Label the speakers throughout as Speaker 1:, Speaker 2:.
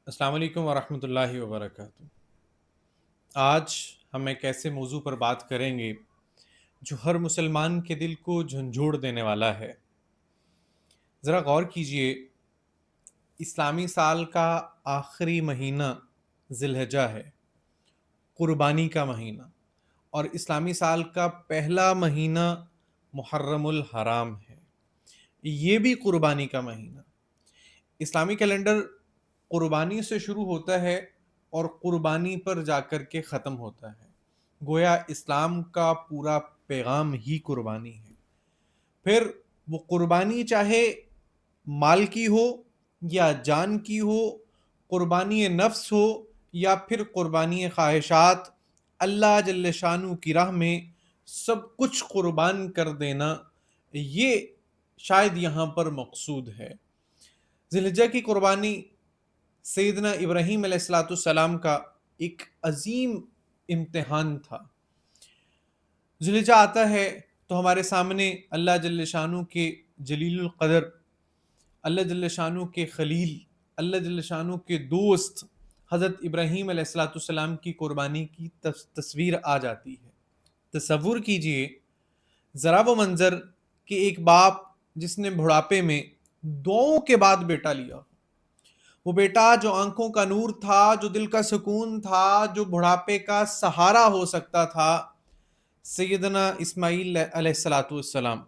Speaker 1: السلام علیکم ورحمۃ اللہ وبرکاتہ۔ آج ہم ایک ایسے موضوع پر بات کریں گے جو ہر مسلمان کے دل کو جھنجھوڑ دینے والا ہے۔ ذرا غور کیجئے، اسلامی سال کا آخری مہینہ ذی الحجہ ہے، قربانی کا مہینہ، اور اسلامی سال کا پہلا مہینہ محرم الحرام ہے، یہ بھی قربانی کا مہینہ۔ اسلامی کیلنڈر قربانی سے شروع ہوتا ہے اور قربانی پر جا کر کے ختم ہوتا ہے، گویا اسلام کا پورا پیغام ہی قربانی ہے۔ پھر وہ قربانی چاہے مال کی ہو یا جان کی ہو، قربانی نفس ہو یا پھر قربانی خواہشات، اللہ جل شانہ کی راہ میں سب کچھ قربان کر دینا، یہ شاید یہاں پر مقصود ہے۔ ذی الحجہ کی قربانی سیدنا ابراہیم علیہ السلام کا ایک عظیم امتحان تھا۔ ذی الحجہ آتا ہے تو ہمارے سامنے اللہ جل شانہ کے جلیل القدر، اللہ جل شانہ کے خلیل، اللہ جل شانہ کے دوست حضرت ابراہیم علیہ السلام کی قربانی کی تصویر آ جاتی ہے۔ تصور کیجئے ذرا وہ منظر کہ ایک باپ جس نے بڑھاپے میں دعاؤں کے بعد بیٹا لیا، وہ بیٹا جو آنکھوں کا نور تھا، جو دل کا سکون تھا، جو بڑھاپے کا سہارا ہو سکتا تھا، سیدنا اسماعیل علیہ السلام،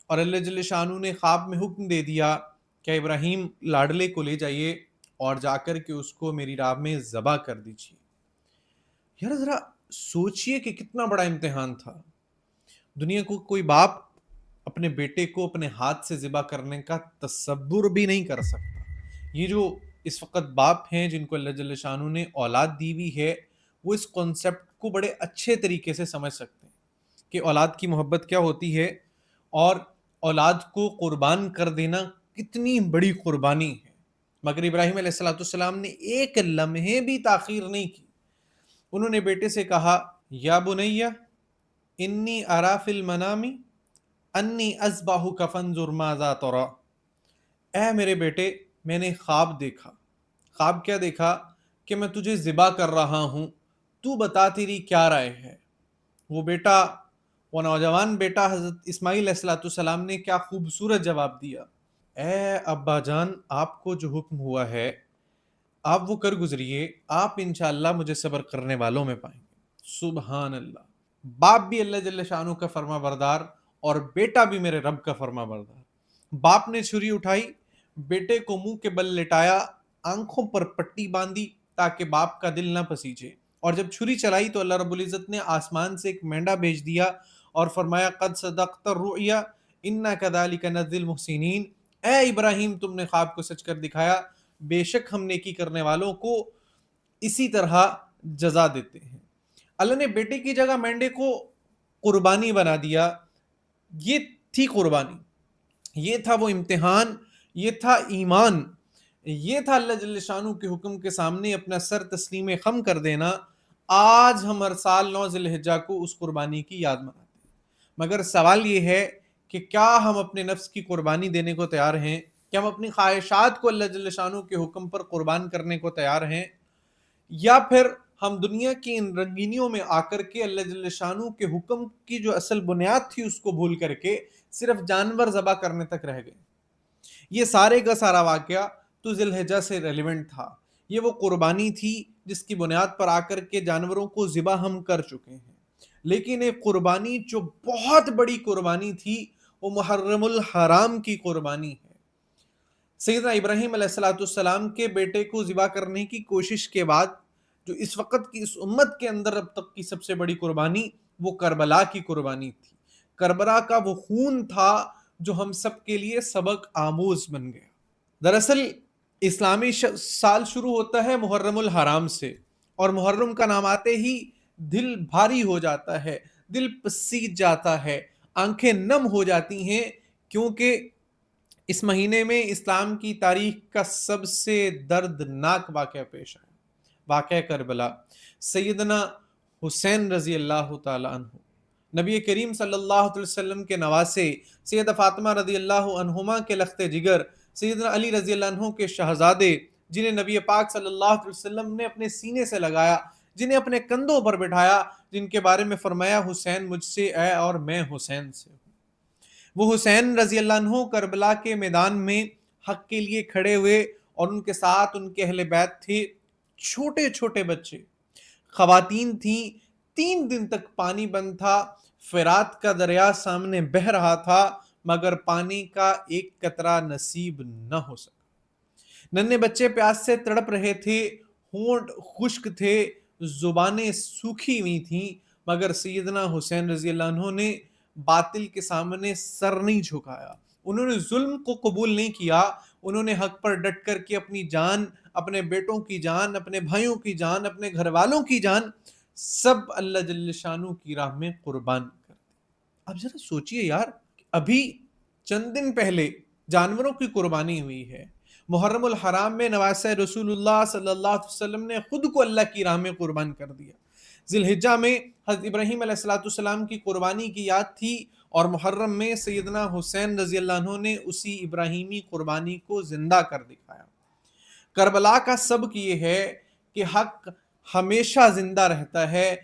Speaker 1: اور اللہ جل شانہ نے خواب میں حکم دے دیا کہ ابراہیم لاڈلے کو لے جائیے اور جا کر کے اس کو میری راہ میں ذبح کر دیجیے۔ یار ذرا سوچئے کہ کتنا بڑا امتحان تھا۔ دنیا کو کوئی باپ اپنے بیٹے کو اپنے ہاتھ سے ذبح کرنے کا تصور بھی نہیں کر سکتا۔ یہ جو اس وقت باپ ہیں جن کو اللہ جل شانہ نے اولاد دی ہوئی ہے، وہ اس کنسپٹ کو بڑے اچھے طریقے سے سمجھ سکتے ہیں کہ اولاد کی محبت کیا ہوتی ہے اور اولاد کو قربان کر دینا کتنی بڑی قربانی ہے۔ مگر ابراہیم علیہ السلام نے ایک لمحے بھی تاخیر نہیں کی۔ انہوں نے بیٹے سے کہا، یا بنیہ انی ارا فی المنام انی اذبحک فانظر ماذا تری، اے میرے بیٹے میں نے خواب دیکھا۔ خواب کیا دیکھا؟ کہ میں تجھے ذبح کر رہا ہوں، تو بتا تیری کیا رائے ہے۔ وہ بیٹا، وہ نوجوان بیٹا حضرت اسماعیل علیہ السلام نے کیا خوبصورت جواب دیا، اے ابا جان آپ کو جو حکم ہوا ہے آپ وہ کر گزریے، آپ انشاءاللہ مجھے صبر کرنے والوں میں پائیں گے۔ سبحان اللہ، باپ بھی اللہ جل شانہ کا فرما بردار اور بیٹا بھی میرے رب کا فرما بردار۔ باپ نے چھری اٹھائی، بیٹے کو منہ کے بل لٹایا، آنکھوں پر پٹی باندھی تاکہ باپ کا دل نہ پسیجے، اور جب چھری چلائی تو اللہ رب العزت نے آسمان سے ایک مینڈا بھیج دیا اور فرمایا، قد صدقت الرؤیا انا کذالک نجزی المحسنین، اے ابراہیم تم نے خواب کو سچ کر دکھایا، بے شک ہم نیکی کرنے والوں کو اسی طرح جزا دیتے ہیں۔ اللہ نے بیٹے کی جگہ مینڈے کو قربانی بنا دیا۔ یہ تھی قربانی، یہ تھا وہ امتحان، یہ تھا ایمان، یہ تھا اللہ جل شانہ کے حکم کے سامنے اپنا سر تسلیم خم کر دینا۔ آج ہم ہر سال 9 ذی الحجہ کو اس قربانی کی یاد مناتے ہیں، مگر سوال یہ ہے کہ کیا ہم اپنے نفس کی قربانی دینے کو تیار ہیں؟ کیا ہم اپنی خواہشات کو اللہ جل شانہ کے حکم پر قربان کرنے کو تیار ہیں؟ یا پھر ہم دنیا کی ان رنگینیوں میں آ کر کے اللہ جل شانہ کے حکم کی جو اصل بنیاد تھی اس کو بھول کر کے صرف جانور ذبح کرنے تک رہ گئے؟ یہ سارے کا سارا واقعہ تو ذی الحجہ سے ریلیونٹ تھا۔ یہ وہ قربانی تھی جس کی بنیاد پر آ کر کے جانوروں کو ذبح ہم کر چکے ہیں، لیکن ایک قربانی جو بہت بڑی قربانی تھی وہ محرم الحرام کی قربانی ہے۔ سیدنا ابراہیم علیہ السلام کے بیٹے کو ذبح کرنے کی کوشش کے بعد جو اس وقت کی اس امت کے اندر اب تک کی سب سے بڑی قربانی وہ کربلا کی قربانی تھی۔ کربلا کا وہ خون تھا جو ہم سب کے لیے سبق آموز بن گیا۔ دراصل اسلامی سال شروع ہوتا ہے محرم الحرام سے، اور محرم کا نام آتے ہی دل بھاری ہو جاتا ہے، دل پسیج جاتا ہے، آنکھیں نم ہو جاتی ہیں، کیونکہ اس مہینے میں اسلام کی تاریخ کا سب سے دردناک واقعہ پیش آیا، واقعہ کربلا۔ سیدنا حسین رضی اللہ تعالی عنہ، نبی کریم صلی اللہ علیہ وسلم کے نواسے، سیدہ فاطمہ رضی اللہ عنہما کے لخت جگر، سیدنا علی رضی اللہ عنہ کے شہزادے، جنہیں نبی پاک صلی اللہ علیہ وسلم نے اپنے سینے سے لگایا، جنہیں اپنے کندھوں پر بٹھایا، جن کے بارے میں فرمایا حسین مجھ سے ہے اور میں حسین سے ہوں۔ وہ حسین رضی اللہ عنہ کربلا کے میدان میں حق کے لیے کھڑے ہوئے، اور ان کے ساتھ ان کے اہل بیت تھے، چھوٹے چھوٹے بچے، خواتین تھیں۔ 3 دن تک پانی بند تھا، فرات کا دریا سامنے بہہ رہا تھا، مگر پانی کا ایک قطرہ نصیب نہ ہو سکا۔ ننھے بچے پیاس سے تڑپ رہے تھے، ہونٹ خشک تھے، زبانیں سوکھی ہوئی تھیں، مگر سیدنا حسین رضی اللہ عنہ نے باطل کے سامنے سر نہیں جھکایا، انہوں نے ظلم کو قبول نہیں کیا، انہوں نے حق پر ڈٹ کر کے اپنی جان، اپنے بیٹوں کی جان، اپنے بھائیوں کی جان، اپنے گھر والوں کی جان، سب اللہ جل شانہ کی راہ میں قربان کر دی۔ اب ذرا سوچئے یار، ابھی چند دن پہلے جانوروں کی قربانی ہوئی ہے، محرم الحرام میں نواسہ رسول اللہ صلی اللہ علیہ وسلم نے خود کو اللہ کی راہ میں قربان کر دیا، ذی الحجہ میں حضرت ابراہیم علیہ السلام کی قربانی کی یاد تھی، اور محرم میں سیدنا حسین رضی اللہ عنہ نے اسی ابراہیمی قربانی کو زندہ کر دکھایا۔ کربلا کا سبق یہ ہے کہ حق ہمیشہ زندہ رہتا ہے،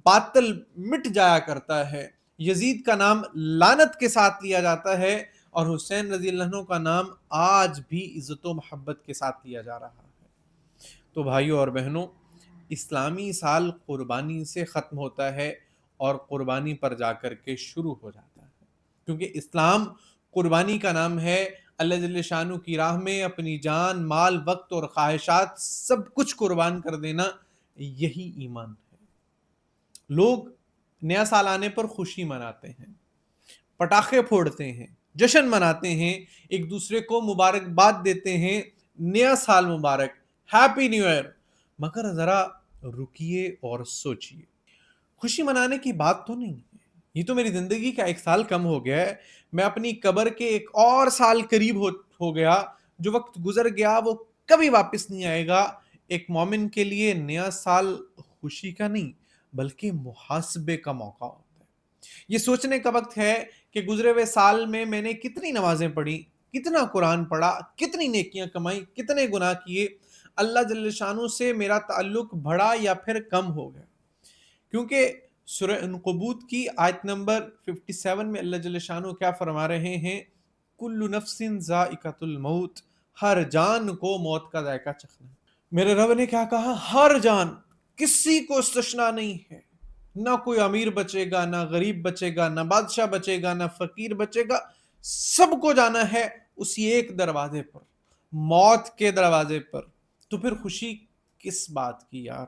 Speaker 1: باطل مٹ جایا کرتا ہے، یزید کا نام لعنت کے ساتھ لیا جاتا ہے، اور حسین رضی اللہ عنہ کا نام آج بھی عزت و محبت کے ساتھ لیا جا رہا ہے۔ تو بھائیوں اور بہنوں، اسلامی سال قربانی سے ختم ہوتا ہے اور قربانی پر جا کر کے شروع ہو جاتا ہے، کیونکہ اسلام قربانی کا نام ہے۔ اللہ جل شانہ کی راہ میں اپنی جان، مال، وقت اور خواہشات سب کچھ قربان کر دینا، یہی ایمان ہے۔ لوگ نیا سال آنے پر خوشی مناتے ہیں، پٹاخے پھوڑتے ہیں، جشن مناتے ہیں، ایک دوسرے کو مبارکباد دیتے ہیں، نیا سال مبارک، ہیپی نیو ایئر، مگر ذرا رکیے اور سوچیے، خوشی منانے کی بات تو نہیں ہے، یہ تو میری زندگی کا 1 سال کم ہو گیا ہے، میں اپنی قبر کے ایک اور سال قریب ہو گیا، جو وقت گزر گیا وہ کبھی واپس نہیں آئے گا۔ ایک مومن کے لیے نیا سال خوشی کا نہیں بلکہ محاسبے کا موقع ہوتا ہے، یہ سوچنے کا وقت ہے کہ گزرے ہوئے سال میں نے کتنی نمازیں پڑھی، کتنا قرآن پڑھا، کتنی نیکیاں کمائی، کتنے گناہ کیے، اللہ جل شانہ سے میرا تعلق بڑھا یا پھر کم ہو گیا۔ کیونکہ سورہ عنکبوت کی آیت نمبر 57 میں اللہ جل شانہ کیا فرما رہے ہیں؟ کل نفس ذائقۃ الموت، ہر جان کو موت کا ذائقہ چکھنا ہے۔ میرے رب نے کیا کہا؟ ہر جان، کسی کو استثنا نہیں ہے، نہ کوئی امیر بچے گا، نہ غریب بچے گا، نہ بادشاہ بچے گا، نہ فقیر بچے گا، سب کو جانا ہے اسی ایک دروازے پر، موت کے دروازے پر۔ تو پھر خوشی کس بات کی یار،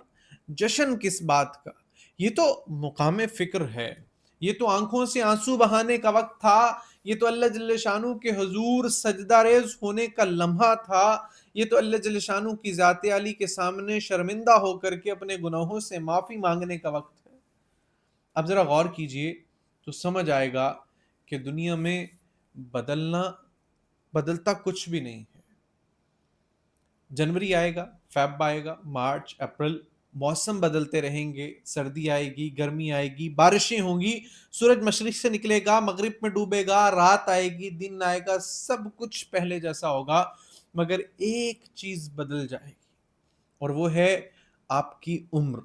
Speaker 1: جشن کس بات کا؟ یہ تو مقام فکر ہے، یہ تو آنکھوں سے آنسو بہانے کا وقت تھا، یہ تو اللہ جل شانہ کے حضور سجدہ ریز ہونے کا لمحہ تھا، یہ تو اللہ جل شانہ کی ذات عالی کے سامنے شرمندہ ہو کر کے اپنے گناہوں سے معافی مانگنے کا وقت ہے۔ اب ذرا غور کیجئے تو سمجھ آئے گا کہ دنیا میں بدلتا کچھ بھی نہیں ہے۔ جنوری آئے گا، فیب آئے گا، مارچ، اپریل، موسم بدلتے رہیں گے، سردی آئے گی، گرمی آئے گی، بارشیں ہوں گی، سورج مشرق سے نکلے گا، مغرب میں ڈوبے گا، رات آئے گی، دن آئے گا، سب کچھ پہلے جیسا ہوگا، مگر ایک چیز بدل جائے گی، اور وہ ہے آپ کی عمر۔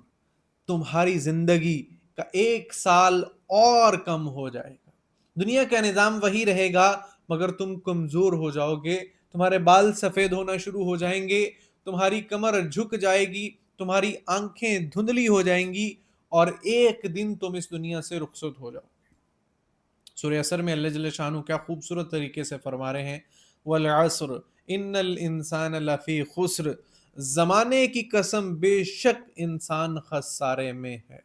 Speaker 1: تمہاری زندگی کا 1 سال اور کم ہو جائے گا، دنیا کا نظام وہی رہے گا، مگر تم کمزور ہو جاؤ گے، تمہارے بال سفید ہونا شروع ہو جائیں گے، تمہاری کمر جھک جائے گی، تمہاری آنکھیں دھندلی ہو جائیں گی، اور ایک دن تم اس دنیا سے رخصت ہو جاؤ گے۔ سورہ عصر میں اللہ جل شانہ کیا خوبصورت طریقے سے فرما رہے ہیں، وَالْعَصْرِ إِنَّ الْإِنسَانَ لَفِي خُسْرٍ، زمانے کی قسم بے شک انسان خسارے میں ہے۔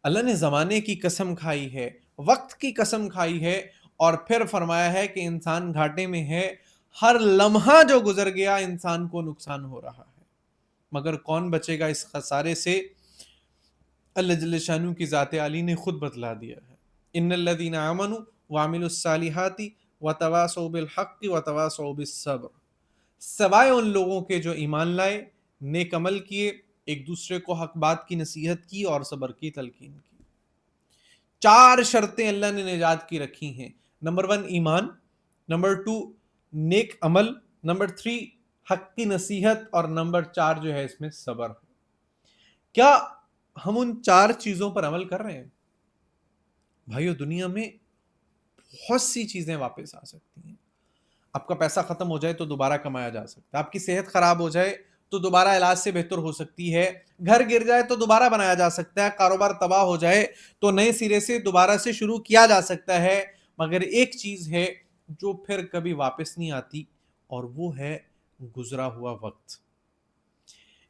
Speaker 1: اللہ نے زمانے کی قسم کھائی ہے، وقت کی قسم کھائی ہے، اور پھر فرمایا ہے کہ انسان گھاٹے میں ہے، ہر لمحہ جو گزر گیا انسان کو نقصان ہو رہا ہے، مگر کون بچے گا اس خسارے سے؟ اللہ جل شانہ کی ذات عالی نے خود بتلا دیا ہے، ان الذین آمنوا وعملوا الصالحات وتواصوا بالحق وتواصوا بالصبر، سوائے ان لوگوں کے جو ایمان لائے، نیک عمل کیے، ایک دوسرے کو حق بات کی نصیحت کی اور صبر کی تلقین کی۔ 4 شرطیں اللہ نے نجات کی رکھی ہیں، نمبر 1 ایمان، نمبر 2 نیک عمل، نمبر 3 حق کی نصیحت، اور نمبر 4 جو ہے اس میں صبر. کیا ہم ان 4 چیزوں پر عمل کر رہے ہیں؟ بھائیو، دنیا میں بہت سی چیزیں واپس آ سکتی ہیں. آپ کا پیسہ ختم ہو جائے تو دوبارہ کمایا جا سکتا ہے. آپ کی صحت خراب ہو جائے تو دوبارہ علاج سے بہتر ہو سکتی ہے. گھر گر جائے تو دوبارہ بنایا جا سکتا ہے. کاروبار تباہ ہو جائے تو نئے سرے سے دوبارہ سے شروع کیا جا سکتا ہے. مگر ایک چیز ہے جو پھر کبھی واپس نہیں آتی، اور وہ ہے گزرا ہوا وقت.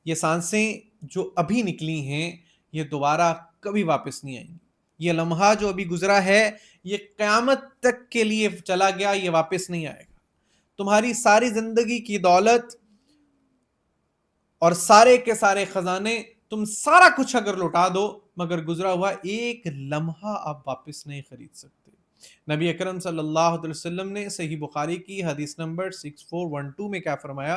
Speaker 1: یہ سانسیں جو ابھی نکلی ہیں یہ دوبارہ کبھی واپس نہیں آئیں گی. یہ لمحہ جو ابھی گزرا ہے یہ قیامت تک کے لیے چلا گیا، یہ واپس نہیں آئے گا. تمہاری ساری زندگی کی دولت اور سارے کے سارے خزانے، تم سارا کچھ اگر لوٹا دو، مگر گزرا ہوا ایک لمحہ آپ واپس نہیں خرید سکتے. نبی اکرم صلی اللہ علیہ وسلم نے صحیح بخاری کی حدیث نمبر 6412 میں کیا فرمایا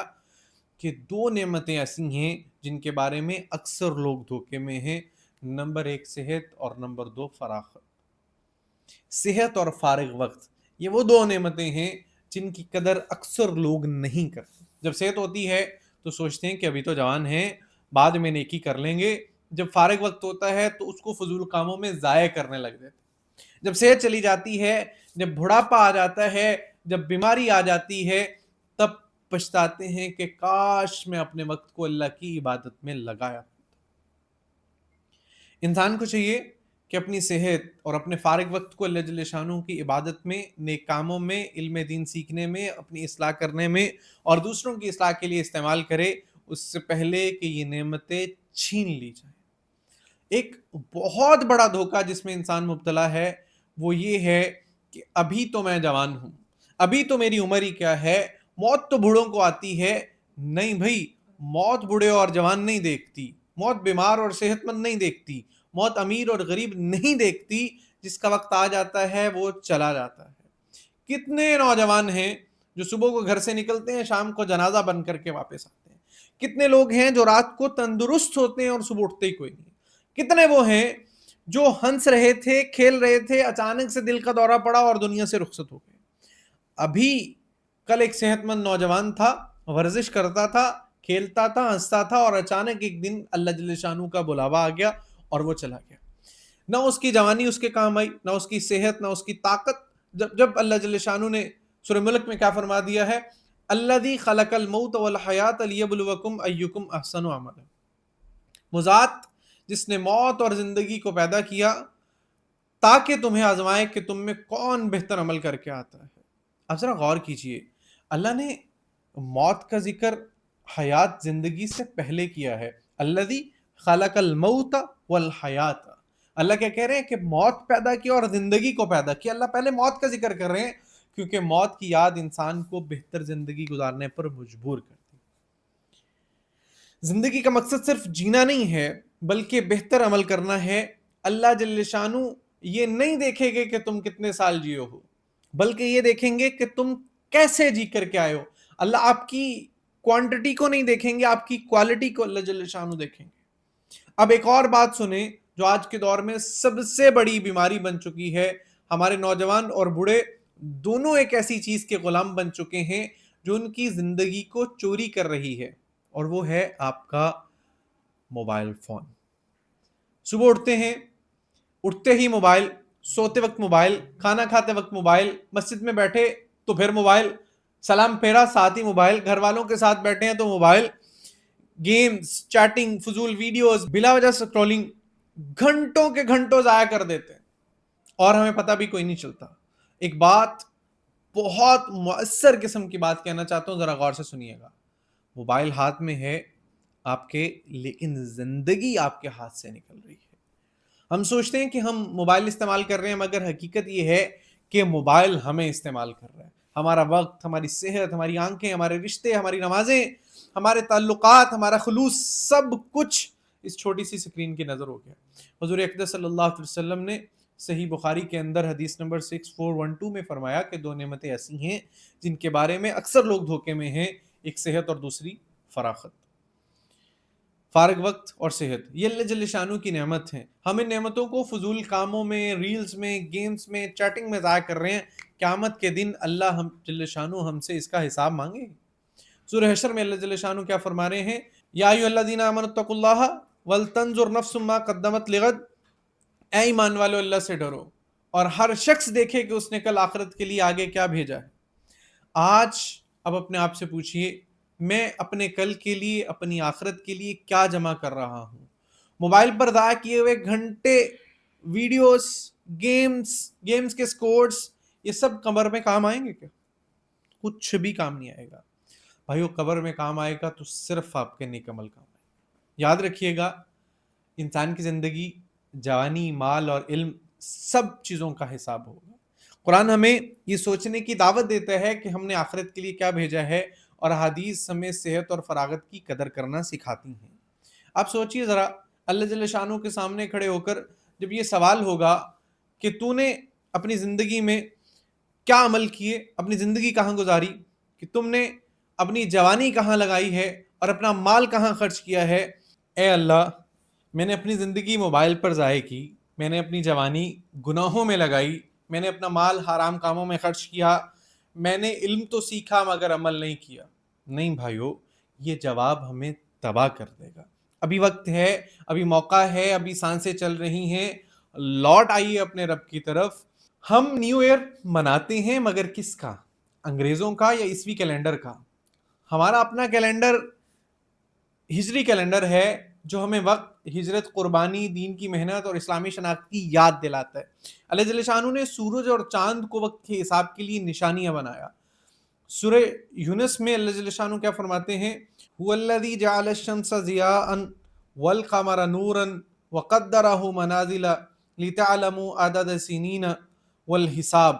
Speaker 1: کہ 2 نعمتیں ایسی ہیں جن کے بارے میں اکثر لوگ دھوکے میں ہیں. نمبر 1 صحت، اور نمبر 2 فراغت. صحت اور فارغ وقت، یہ وہ 2 نعمتیں ہیں جن کی قدر اکثر لوگ نہیں کرتے. جب صحت ہوتی ہے تو سوچتے ہیں کہ ابھی تو جوان ہیں، بعد میں نیکی کر لیں گے. جب فارغ وقت ہوتا ہے تو اس کو فضول کاموں میں ضائع کرنے لگ دیتے. جب صحت چلی جاتی ہے، جب بڑھاپا آ جاتا ہے، جب بیماری آ جاتی ہے، تب پچھتاتے ہیں کہ کاش میں اپنے وقت کو اللہ کی عبادت میں لگایا. انسان کو چاہیے کہ اپنی صحت اور اپنے فارغ وقت کو اللہ جل شانہ کی عبادت میں، نیک کاموں میں، علم دین سیکھنے میں، اپنی اصلاح کرنے میں اور دوسروں کی اصلاح کے لیے استعمال کرے، اس سے پہلے کہ یہ نعمتیں چھین لی جائیں. ایک بہت بڑا دھوکہ جس میں انسان مبتلا ہے وہ یہ ہے کہ ابھی تو میں جوان ہوں، ابھی تو میری عمر ہی کیا ہے، موت تو بوڑھوں کو آتی ہے. نہیں بھائی، موت بوڑھے اور جوان نہیں دیکھتی، موت بیمار اور صحت مند نہیں دیکھتی، موت امیر اور غریب نہیں دیکھتی. جس کا وقت آ جاتا ہے وہ چلا جاتا ہے. کتنے نوجوان ہیں جو صبح کو گھر سے نکلتے ہیں، شام کو جنازہ بن کر کے واپس آتے ہیں. کتنے لوگ ہیں جو رات کو تندرست ہوتے ہیں اور صبح اٹھتے ہی کوئی نہیں. کتنے وہ ہیں جو ہنس رہے تھے، کھیل رہے تھے، اچانک سے دل کا دورہ پڑا اور دنیا سے رخصت ہو گئے. ابھی کل ایک صحت مند نوجوان تھا، ورزش کرتا تھا، کھیلتا تھا، ہنستا تھا، اور اچانک ایک دن اللہ جل شانہ کا بلاوا آ گیا اور وہ چلا گیا. نہ اس کی جوانی اس کے کام آئی، نہ اس کی صحت، نہ اس کی طاقت. جب اللہ جل شانہ نے سورہ ملک میں کیا فرما دیا ہے، الذی خلق الموت والحیات لیبلوکم ایکم احسن عملا. وہ ذات جس نے موت اور زندگی کو پیدا کیا تاکہ تمہیں آزمائے کہ تم میں کون بہتر عمل کر کے آتا ہے. اب ذرا غور کیجئے، اللہ نے موت کا ذکر حیات زندگی سے پہلے کیا ہے. الذی خلق الموت والحیات. اللہ کیا کہہ رہے ہیں کہ موت پیدا کی اور زندگی کو پیدا کیا. اللہ پہلے موت کا ذکر کر رہے ہیں کیونکہ موت کی یاد انسان کو بہتر زندگی گزارنے پر مجبور کرتی. زندگی کا مقصد صرف جینا نہیں ہے بلکہ بہتر عمل کرنا ہے. اللہ جل شانہ یہ نہیں دیکھے گے کہ تم کتنے سال جیو ہو، بلکہ یہ دیکھیں گے کہ تم کیسے جی کر کے آئے ہو. اللہ آپ کی کوانٹٹی کو نہیں دیکھیں گے، آپ کی کوالٹی کو اللہ جل شانہ دیکھیں گے. اب ایک اور بات سنیں جو آج کے دور میں سب سے بڑی بیماری بن چکی ہے. ہمارے نوجوان اور بوڑھے دونوں ایک ایسی چیز کے غلام بن چکے ہیں جو ان کی زندگی کو چوری کر رہی ہے، اور وہ ہے آپ کا موبائل فون. صبح اٹھتے ہیں، اٹھتے ہی موبائل، سوتے وقت موبائل، کھانا کھاتے وقت موبائل، مسجد میں بیٹھے تو پھر موبائل، سلام پھیرا ساتھ ہی موبائل، گھر والوں کے ساتھ بیٹھے ہیں تو موبائل، گیمز، چیٹنگ، فضول ویڈیوز، بلا وجہ سکرولنگ، گھنٹوں کے گھنٹوں ضائع کر دیتے ہیں اور ہمیں پتہ بھی کوئی نہیں چلتا. ایک بات، بہت مؤثر قسم کی بات کہنا چاہتا ہوں، ذرا غور سے سنیے گا. موبائل ہاتھ میں ہے آپ کے، لیکن زندگی آپ کے ہاتھ سے نکل رہی ہے. ہم سوچتے ہیں کہ ہم موبائل استعمال کر رہے ہیں، مگر حقیقت یہ ہے کہ موبائل ہمیں استعمال کر رہا ہے. ہمارا وقت، ہماری صحت، ہماری آنکھیں، ہمارے رشتے، ہماری نمازیں، ہمارے تعلقات، ہمارا خلوص، سب کچھ اس چھوٹی سی سکرین کی نظر ہو گیا. حضور اقدس صلی اللہ علیہ وسلم نے صحیح بخاری کے اندر حدیث نمبر 6412 میں فرمایا کہ 2 نعمتیں ایسی ہیں جن کے بارے میں اکثر لوگ دھوکے میں ہیں، ایک صحت اور دوسری فراغت. فارغ وقت اور صحت یہ اللہ جل شانہ کی نعمت ہیں. ہم ان نعمتوں کو فضول کاموں میں، ریلز میں، گیمز میں، چیٹنگ میں ضائع کر رہے ہیں. قیامت کے دن اللہ جل شانہ ہم سے اس کا حساب مانگے. سورہ حشر میں اللہ جل شانہ کیا فرما رہے ہیں؟ یا ایھا الذین آمنوا اتقوا اللہ ولتنظر نفس ما قدمت لغد، اے ایمان والو اللہ سے ڈرو اور ہر شخص دیکھے کہ اس نے کل آخرت کے لیے آگے کیا بھیجا ہے۔ آج اب اپنے آپ سے پوچھئے، میں اپنے کل کے لیے، اپنی آخرت کے لیے کیا جمع کر رہا ہوں؟ موبائل پر ضائع کیے ہوئے گھنٹے، ویڈیوز، گیمز کے سکورز، یہ سب قبر میں کام آئیں گے کیا؟ کچھ بھی کام نہیں آئے گا بھائیو۔ قبر میں کام آئے گا تو صرف آپ کے نیک عمل کام آئے گا۔ یاد رکھیے گا، انسان کی زندگی، جوانی، مال اور علم، سب چیزوں کا حساب ہوگا۔ قرآن ہمیں یہ سوچنے کی دعوت دیتا ہے کہ ہم نے آخرت کے لیے کیا بھیجا ہے، اور احادیث ہمیں صحت اور فراغت کی قدر کرنا سکھاتی ہیں۔ آپ سوچئے ذرا، اللہ جل شانہ کے سامنے کھڑے ہو کر جب یہ سوال ہوگا کہ تو نے اپنی زندگی میں کیا عمل کیے، اپنی زندگی کہاں گزاری، کہ تم نے اپنی جوانی کہاں لگائی ہے اور اپنا مال کہاں خرچ کیا ہے؟ اے اللہ، میں نے اپنی زندگی موبائل پر ضائع کی، میں نے اپنی جوانی گناہوں میں لگائی، میں نے اپنا مال حرام کاموں میں خرچ کیا، میں نے علم تو سیکھا مگر عمل نہیں کیا۔ نہیں بھائیو، یہ جواب ہمیں تباہ کر دے گا۔ ابھی وقت ہے، ابھی موقع ہے، ابھی سانسیں چل رہی ہیں، لوٹ آئیے اپنے رب کی طرف۔ ہم نیو ایئر مناتے ہیں مگر کس کا؟ انگریزوں کا یا عیسوی کیلنڈر کا؟ ہمارا اپنا کیلنڈر ہجری کیلنڈر ہے، جو ہمیں وقت، ہجرت، قربانی، دین کی محنت اور اسلامی شناخت کی یاد دلاتا ہے۔ اللہ جل شانہ نے سورج اور چاند کو وقت کے حساب کے لیے نشانیاں بنایا۔ سورہ یونس میں اللہ جل شانہ کیا فرماتے ہیں؟ هو الذی جعل الشمس ضیاء والقمر نورا وقدرہ منازل لتعلموا عدد السنین والحساب۔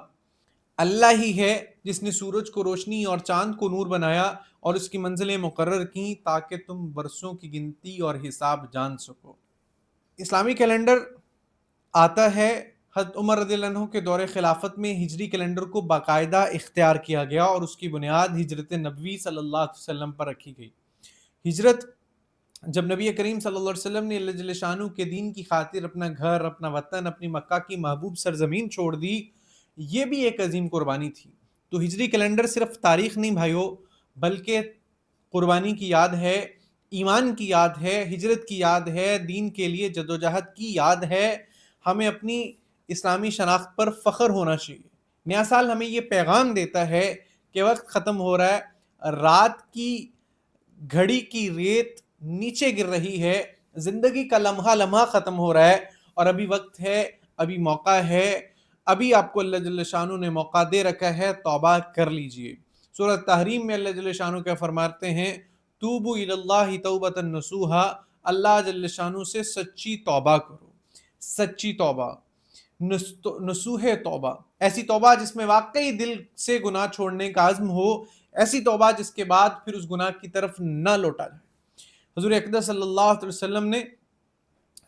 Speaker 1: اللہ ہی ہے جس نے سورج کو روشنی اور چاند کو نور بنایا اور اس کی منزلیں مقرر کیں تاکہ تم برسوں کی گنتی اور حساب جان سکو۔ اسلامی کیلنڈر آتا ہے حضرت عمر رضی اللہ عنہ کے دور خلافت میں ہجری کیلنڈر کو باقاعدہ اختیار کیا گیا اور اس کی بنیاد ہجرت نبوی صلی اللہ علیہ وسلم پر رکھی گئی۔ ہجرت، جب نبی کریم صلی اللہ علیہ وسلم نے اللہ جل شانہ کے دین کی خاطر اپنا گھر، اپنا وطن، اپنی مکہ کی محبوب سرزمین چھوڑ دی، یہ بھی ایک عظیم قربانی تھی۔ تو ہجری کیلنڈر صرف تاریخ نہیں بھائیو، بلکہ قربانی کی یاد ہے، ایمان کی یاد ہے، ہجرت کی یاد ہے، دین کے لیے جدوجہد کی یاد ہے۔ ہمیں اپنی اسلامی شناخت پر فخر ہونا چاہیے۔ نیا سال ہمیں یہ پیغام دیتا ہے کہ وقت ختم ہو رہا ہے، رات کی گھڑی کی ریت نیچے گر رہی ہے، زندگی کا لمحہ لمحہ ختم ہو رہا ہے، اور ابھی وقت ہے، ابھی موقع ہے، ابھی آپ کو اللہ جل شانہ نے موقع دے رکھا ہے، توبہ کر لیجئے۔ سورہ تحریم میں اللہ جل شانہ کیا فرماتے ہیں؟ توبوا الی اللہ توبۃ نصوحا، اللہ جل شانہ سے سچی توبہ کرو۔ سچی توبہ، نصوح توبہ، ایسی توبہ جس میں واقعی دل سے گناہ چھوڑنے کا عزم ہو، ایسی توبہ جس کے بعد پھر اس گناہ کی طرف نہ لوٹا جائے۔ حضور اقدس صلی اللہ علیہ وسلم نے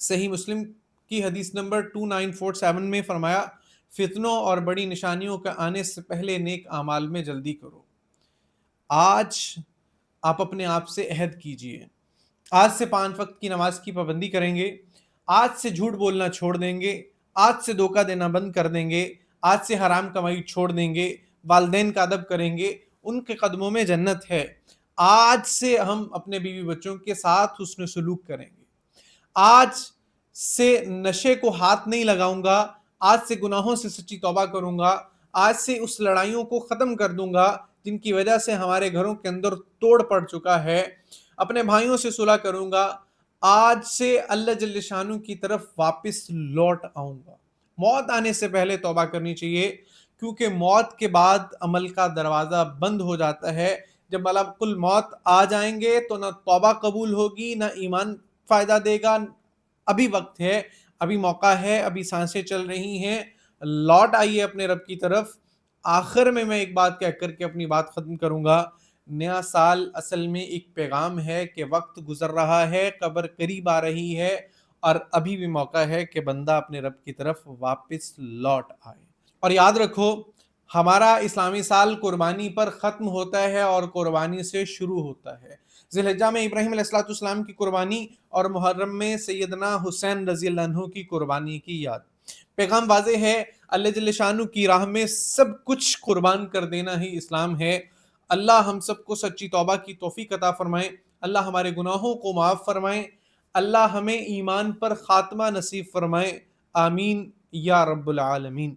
Speaker 1: صحیح مسلم کی حدیث نمبر 2947 میں فرمایا، فتنوں اور بڑی نشانیوں کا آنے سے پہلے نیک اعمال میں جلدی کرو۔ آج آپ اپنے آپ سے عہد کیجئے، آج سے 5 وقت کی نماز کی پابندی کریں گے، آج سے جھوٹ بولنا چھوڑ دیں گے، آج سے دھوکہ دینا بند کر دیں گے، آج سے حرام کمائی چھوڑ دیں گے، والدین کا ادب کریں گے، ان کے قدموں میں جنت ہے۔ آج سے ہم اپنے بیوی بچوں کے ساتھ حسن سلوک کریں گے، آج سے نشے کو ہاتھ نہیں لگاؤں گا، آج سے گناہوں سے سچی توبہ کروں گا، آج سے اس لڑائیوں کو ختم کر دوں گا جن کی وجہ سے ہمارے گھروں کے اندر توڑ پڑ چکا ہے، اپنے بھائیوں سے صلح کروں گا، آج سے اللہ جل شانہ کی طرف واپس لوٹ آؤں گا۔ موت آنے سے پہلے توبہ کرنی چاہیے، کیونکہ موت کے بعد عمل کا دروازہ بند ہو جاتا ہے۔ جب ملک الموت آ جائیں گے تو نہ توبہ قبول ہوگی، نہ ایمان فائدہ دے گا۔ ابھی وقت ہے، ابھی موقع ہے، ابھی سانسیں چل رہی ہیں، لوٹ آئیے اپنے رب کی طرف۔ آخر میں ایک بات کہہ کر کے اپنی بات ختم کروں گا، نیا سال اصل میں ایک پیغام ہے کہ وقت گزر رہا ہے، قبر قریب آ رہی ہے، اور ابھی بھی موقع ہے کہ بندہ اپنے رب کی طرف واپس لوٹ آئے۔ اور یاد رکھو، ہمارا اسلامی سال قربانی پر ختم ہوتا ہے اور قربانی سے شروع ہوتا ہے۔ ذی الحجہ میں ابراہیم علیہ السلام کی قربانی اور محرم میں سیدنا حسین رضی اللہ عنہ کی قربانی کی یاد۔ پیغام واضح ہے، اللہ جل شانہ کی راہ میں سب کچھ قربان کر دینا ہی اسلام ہے۔ اللہ ہم سب کو سچی توبہ کی توفیق عطا فرمائیں، اللہ ہمارے گناہوں کو معاف فرمائیں، اللہ ہمیں ایمان پر خاتمہ نصیب فرمائیں، آمین یا رب العالمین۔